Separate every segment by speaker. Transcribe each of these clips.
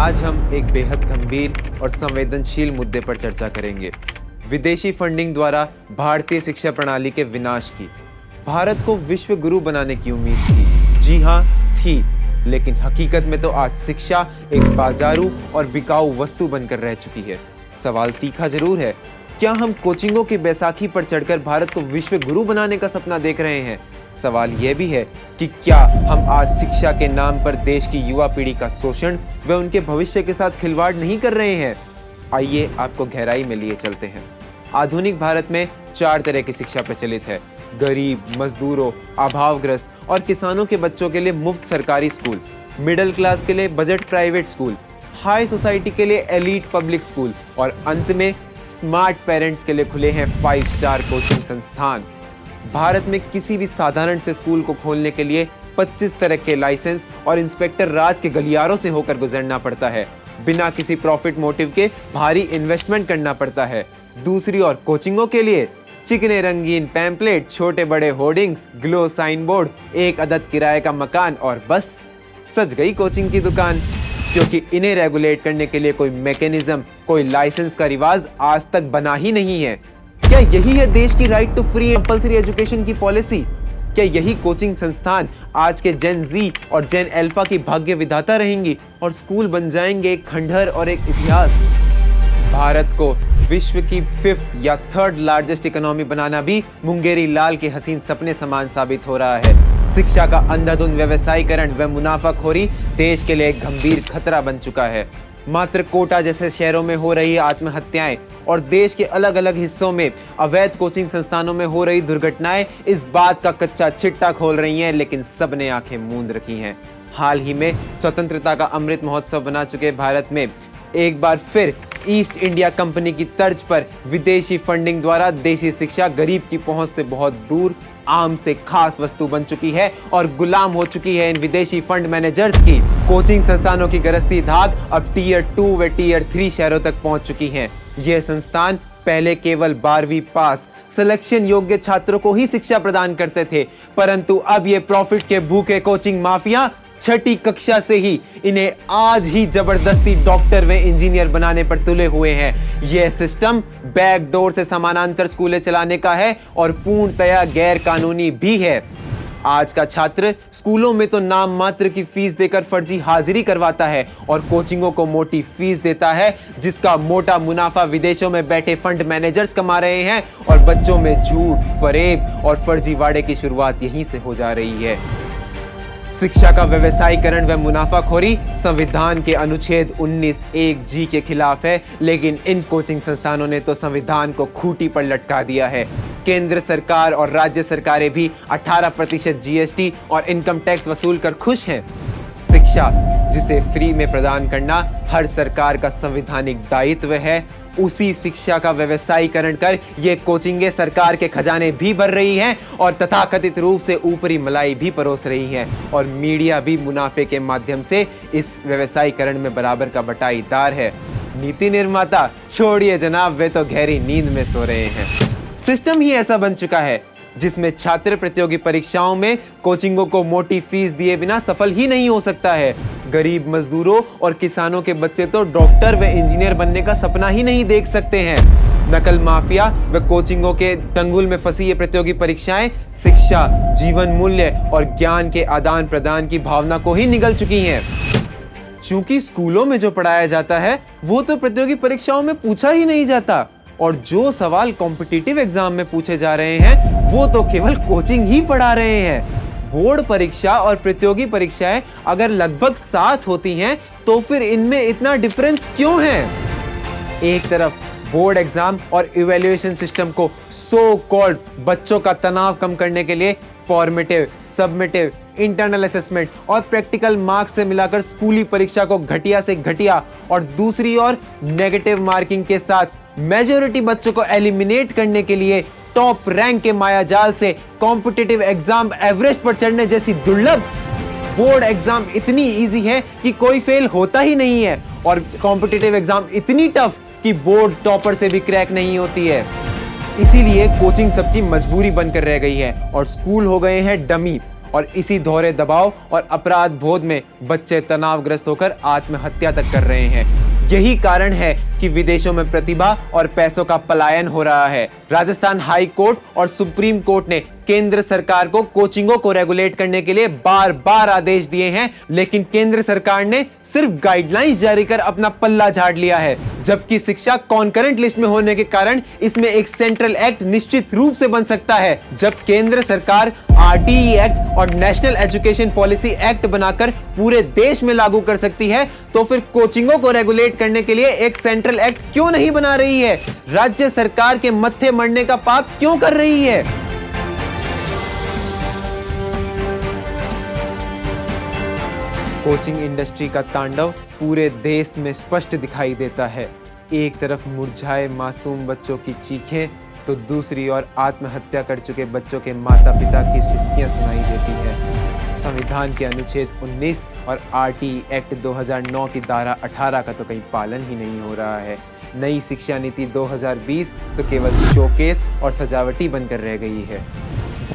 Speaker 1: आज हम एक बेहद गंभीर और संवेदनशील मुद्दे पर चर्चा करेंगे। विदेशी फंडिंग द्वारा भारतीय शिक्षा प्रणाली के विनाश की। भारत को विश्व गुरु बनाने की उम्मीद थी। जी हाँ, थी। लेकिन हकीकत में तो आज शिक्षा एक बाजारू और बिकाऊ वस्तु बनकर रह चुकी है। सवाल तीखा जरूर है, क्या हम कोचिंगों की बैसाखी पर चढ़कर भारत को विश्व गुरु बनाने का सपना देख रहे हैं? सवाल यह भी है कि क्या हम आज शिक्षा के नाम पर देश की युवा पीढ़ी का शोषण व उनके भविष्य के साथ खिलवाड़ नहीं कर रहे हैं? आइए आपको गहराई में लिए चलते हैं। आधुनिक भारत में 4 तरह की शिक्षा प्रचलित है। गरीब, मजदूरों, अभावग्रस्त और किसानों के बच्चों के लिए मुफ्त सरकारी स्कूल, मिडिल क्लास के लिए budget private school, high society के लिए एलीट पब्लिक स्कूल और अंत में स्मार्ट पेरेंट्स के लिए खुले हैं 5 स्टार कोचिंग संस्थान। भारत में किसी भी साधारण से स्कूल को खोलने के लिए 25 तरह के लाइसेंस और इंस्पेक्टर राज के गलियारों से होकर गुजरना पड़ता है। बिना किसी प्रॉफिट मोटिव के भारी इन्वेस्टमेंट करना पड़ता है। दूसरी ओर कोचिंगों के लिए चिकने रंगीन पैम्पलेट, छोटे बड़े होर्डिंग्स, ग्लो साइन बोर्ड, एक अदद किराए का मकान और बस सज गई कोचिंग की दुकान। क्योंकि इन्हें रेगुलेट करने के लिए कोई मैकेनिज्म, कोई लाइसेंस का रिवाज आज तक बना ही नहीं है। क्या यही है देश की right to free compulsory education की पॉलिसी? क्या यही कोचिंग संस्थान आज के जेन जी और जेन अल्फा की भाग्य विधाता रहेंगी और स्कूल बन जाएंगे एक खंडहर और एक इतिहास? भारत को विश्व की 5th या 3rd लार्जेस्ट इकोनॉमी बनाना भी मुंगेरी लाल के हसीन सपने समान साबित हो रहा है। शिक्षा का अंधाधुंध व्यवसायीकरण व मुनाफाखोरी देश के लिए एक गंभीर खतरा बन चुका है। मात्र कोटा जैसे शहरों में हो रही आत्महत्याएं और देश के अलग अलग हिस्सों में अवैध कोचिंग संस्थानों में हो रही दुर्घटनाएं इस बात का कच्चा चिट्टा खोल रही हैं, लेकिन सबने आंखें मूंद रखी हैं। हाल ही में स्वतंत्रता का अमृत महोत्सव बना चुके भारत में एक बार फिर ईस्ट इंडिया कंपनी की तर्ज पर विदेशी फंडिंग द्वारा देशी शिक्षा गरीब की पहुंच से बहुत दूर आम से खास वस्तु बन चुकी है और गुलाम हो चुकी है इन विदेशी फंड मैनेजर्स की। कोचिंग संस्थानों की गरजती धाक अब टियर 2 व टियर 3 शहरों तक पहुंच चुकी हैं। ये संस्थान पहले केवल 12वीं पास सिलेक्शन योग्य छात्रों को ही शिक्षा प्रदान करते थे, परंतु अब ये प्रॉफिट के भूखे कोचिंग माफिया 6ठी कक्षा से ही इन्हें आज ही जबरदस्ती डॉक्टर व इंजीनियर बनाने पर तुले हुए हैं। यह सिस्टम बैकडोर से समानांतर स्कूलें चलाने का है और पूर्णतया गैर कानूनी भी है। आज का छात्र स्कूलों में तो नाम मात्र की फीस देकर फर्जी हाजिरी करवाता है और कोचिंगों को मोटी फीस देता है, जिसका मोटा मुनाफा विदेशों में बैठे फंड मैनेजर्स कमा रहे हैं और बच्चों में झूठ, फरेब और फर्जीवाड़े की शुरुआत यहीं से हो जा रही है। शिक्षा का व्यवसायीकरण व मुनाफाखोरी संविधान के अनुच्छेद 19(1) जी के खिलाफ है, लेकिन इन कोचिंग संस्थानों ने तो संविधान को खूंटी पर लटका दिया है। केंद्र सरकार और राज्य सरकारें भी 18% जीएसटी और इनकम टैक्स वसूल कर खुश हैं। शिक्षा जिसे फ्री में प्रदान करना हर सरकार का संवैधानिक दायित्व है, उसी शिक्षा का व्यवसायीकरण कर ये कोचिंगें सरकार के खजाने भी भर रही हैं और तथाकथित रूप से ऊपरी मलाई भी परोस रही हैं और मीडिया भी मुनाफे के माध्यम से इस व्यवसायीकरण में बराबर का बटाईदार है। नीति निर्माता छोड़िए जनाब, वे तो गहरी नींद में सो रहे हैं। सिस्टम ही ऐसा बन चुका है जिसमें छात्र प्रतियोगी परीक्षाओं में कोचिंगों को मोटी फीस दिए बिना सफल ही नहीं हो सकता है। गरीब मजदूरों और किसानों के बच्चे तो डॉक्टर व इंजीनियर बनने का सपना ही नहीं देख सकते हैं। नकल माफिया व कोचिंगों के दंगुल में फंसी ये प्रतियोगी परीक्षाएं शिक्षा, जीवन मूल्य और ज्ञान के आदान प्रदान की भावना को ही निगल चुकी हैं। चूंकि स्कूलों में जो पढ़ाया जाता है वो तो प्रतियोगी परीक्षाओं में पूछा ही नहीं जाता और जो सवाल कॉम्पिटिटिव एग्जाम में पूछे जा रहे हैं वो तो केवल कोचिंग ही पढ़ा रहे हैं। बोर्ड परीक्षा और प्रतियोगी परीक्षाएं अगर लगभग साथ होती हैं तो फिर इनमें इतना डिफरेंस क्यों है? एक तरफ बोर्ड एग्जाम और इवैल्यूएशन सिस्टम को सो कॉल्ड बच्चों का तनाव कम करने के लिए फॉर्मेटिव, सबमिटिव, इंटरनल असेसमेंट और प्रैक्टिकल मार्क्स से मिलाकर स्कूली परीक्षा को घटिया से घटिया और दूसरी ओर नेगेटिव मार्किंग के साथ मेजॉरिटी बच्चों को एलिमिनेट करने के लिए टॉप रैंक के मायाजाल से कॉम्पिटिटिव एग्जाम एवरेस्ट पर चढ़ने जैसी दुर्लभ बोर्ड एग्जाम इतनी इजी है कि कोई फेल होता ही नहीं है और कॉम्पिटिटिव एग्जाम इतनी टफ कि बोर्ड टॉपर से भी क्रैक नहीं होती है। इसीलिए कोचिंग सबकी मजबूरी बनकर रह गई है और स्कूल हो गए हैं डमी और इसी दोहरे दबाव और अपराध बोध में बच्चे तनावग्रस्त होकर आत्महत्या तक कर रहे हैं। यही कारण है कि विदेशों में प्रतिभा और पैसों का पलायन हो रहा है। राजस्थान हाई कोर्ट और सुप्रीम कोर्ट ने केंद्र सरकार को कोचिंगों को रेगुलेट करने के लिए बार बार आदेश दिए हैं, लेकिन केंद्र सरकार ने सिर्फ गाइडलाइंस जारी कर अपना पल्ला झाड़ लिया है। जबकि शिक्षा कॉन्करेंट लिस्ट में होने के कारण इसमें एक सेंट्रल एक्ट निश्चित रूप से बन सकता है। जब केंद्र सरकार आरटीई एक्ट और नेशनल एजुकेशन पॉलिसी एक्ट बनाकर पूरे देश में लागू कर सकती है, तो फिर कोचिंगों को रेगुलेट करने के लिए एक सेंट्रल एक्ट क्यों नहीं बना रही है? राज्य सरकार के मत्थे मरने का पाप क्यों कर रही है? कोचिंग इंडस्ट्री का तांडव पूरे देश में स्पष्ट दिखाई देता है। एक तरफ मुरझाए मासूम बच्चों की चीखें, तो दूसरी ओर आत्महत्या कर चुके बच्चों के माता पिता की सिस्कियां सुनाई देती है। संविधान के अनुच्छेद 19 और आरटीई एक्ट 2009 की धारा 18 का तो कहीं पालन ही नहीं हो रहा है। नई शिक्षा नीति 2020 तो केवल शोकेस और सजावटी बनकर रह गई है।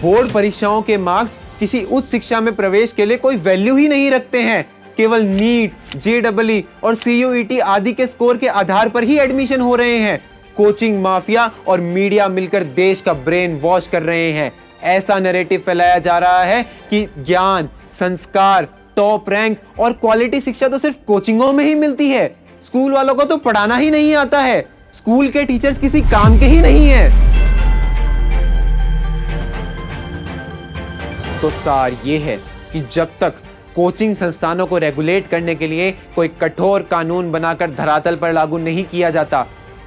Speaker 1: बोर्ड परीक्षाओं के मार्क्स किसी उच्च शिक्षा में प्रवेश के लिए कोई वैल्यू ही नहीं रखते हैं। केवल नीट, जेईई और सीयूईटी आदि के स्कोर के आधार पर ही एडमिशन हो रहे हैं। कोचिंग माफिया और मीडिया मिलकर देश का ब्रेन वॉश कर रहे हैं। ऐसा नैरेटिव फैलाया जा रहा है कि ज्ञान, संस्कार, टॉप रैंक और क्वालिटी शिक्षा तो सिर्फ कोचिंगों में ही मिलती है। स्कूल वालों को तो पढ़ाना ही नहीं आता है। स्कूल के टीचर्स किसी काम के ही नहीं है। तो सार ये है कि जब तक कोचिंग संस्थानों को रेगुलेट करने के लिए कोई कठोर कानून बनाकर धरातल पर लागू नहीं किया जाता,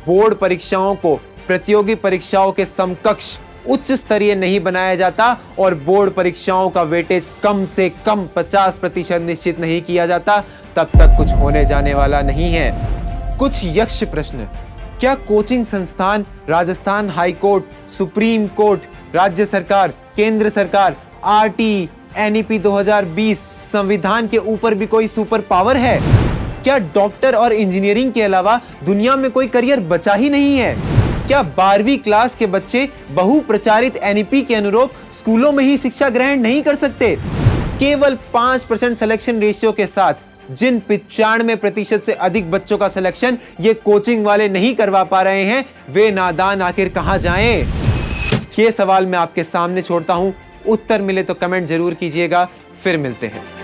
Speaker 1: बोर्ड परीक्षाओं को प्रतियोगी परीक्षाओं के समकक्ष उच्च स्तरीय नहीं बनाया जाता और बोर्ड परीक्षाओं का वेटेज कम से कम 50% निश्चित नहीं किया जाता, तब तक कुछ होने जाने वाला नहीं है। कुछ यक्ष प्रश्न। क्या कोचिंग संस्थान Rajasthan high court, supreme court, राज्य सरकार, केंद्र सरकार, आरटीई, एनईपी 2020 संविधान के ऊपर भी कोई सुपर पावर है? क्या डॉक्टर और इंजीनियरिंग के अलावा दुनिया में कोई करियर बचा ही नहीं है? क्या 12वीं क्लास के बच्चे बहुप्रचारित एनईपी के अनुरूप स्कूलों में ही शिक्षा ग्रहण नहीं कर सकते? केवल 5% सिलेक्शन रेशियो के साथ जिन 95% से अधिक बच्चों का सिलेक्शन ये कोचिंग वाले नहीं करवा पा रहे हैं, वे नादान आखिर कहां जाएं? ये सवाल मैं आपके सामने छोड़ता हूं। उत्तर मिले तो कमेंट जरूर कीजिएगा। फिर मिलते हैं।